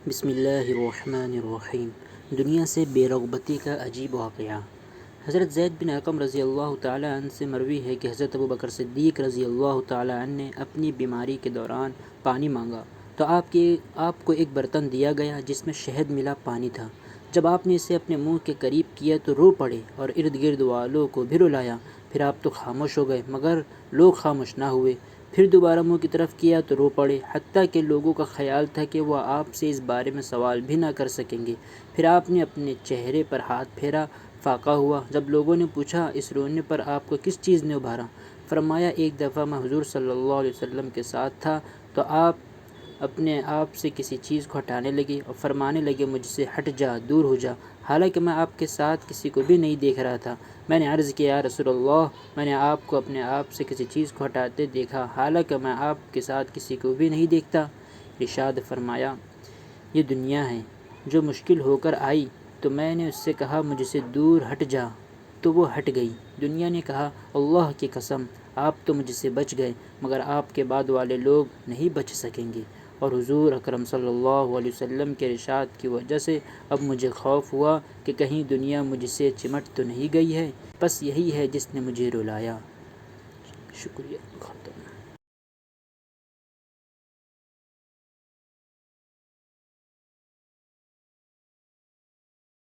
بسم اللہ الرحمن الرحیم۔ دنیا سے بے رغبتی کا عجیب واقعہ۔ حضرت زید بن ارقم رضی اللہ تعالیٰ عنہ سے مروی ہے کہ حضرت ابوبکر صدیق رضی اللہ تعالیٰ عنہ نے اپنی بیماری کے دوران پانی مانگا تو آپ کو ایک برتن دیا گیا جس میں شہد ملا پانی تھا۔ جب آپ نے اسے اپنے منہ کے قریب کیا تو رو پڑے اور ارد گرد والوں کو بھی رلایا۔ پھر آپ تو خاموش ہو گئے مگر لوگ خاموش نہ ہوئے۔ پھر دوبارہ منہ کی طرف کیا تو رو پڑے، حتیٰ کہ لوگوں کا خیال تھا کہ وہ آپ سے اس بارے میں سوال بھی نہ کر سکیں گے۔ پھر آپ نے اپنے چہرے پر ہاتھ پھیرا، فاقہ ہوا۔ جب لوگوں نے پوچھا اس رونے پر آپ کو کس چیز نے ابھارا؟ فرمایا ایک دفعہ میں حضور صلی اللہ علیہ وسلم کے ساتھ تھا تو آپ اپنے آپ سے کسی چیز کو ہٹانے لگے اور فرمانے لگے مجھ سے ہٹ جا، دور ہو جا، حالانکہ میں آپ کے ساتھ کسی کو بھی نہیں دیکھ رہا تھا۔ میں نے عرض کیا یا رسول اللہ، میں نے آپ کو اپنے آپ سے کسی چیز کو ہٹاتے دیکھا حالانکہ میں آپ کے ساتھ کسی کو بھی نہیں دیکھتا۔ ارشاد فرمایا یہ دنیا ہے، جو مشکل ہو کر آئی تو میں نے اس سے کہا مجھ سے دور ہٹ جا تو وہ ہٹ گئی۔ دنیا نے کہا اللہ کی قسم آپ تو مجھ سے بچ گئے مگر آپ کے بعد والے لوگ نہیں بچ سکیں گے۔ اور حضور اکرم صلی اللہ علیہ وسلم کے ارشاد کی وجہ سے اب مجھے خوف ہوا کہ کہیں دنیا مجھ سے چمٹ تو نہیں گئی ہے، بس یہی ہے جس نے مجھے رلایا۔ شکریہ ختم۔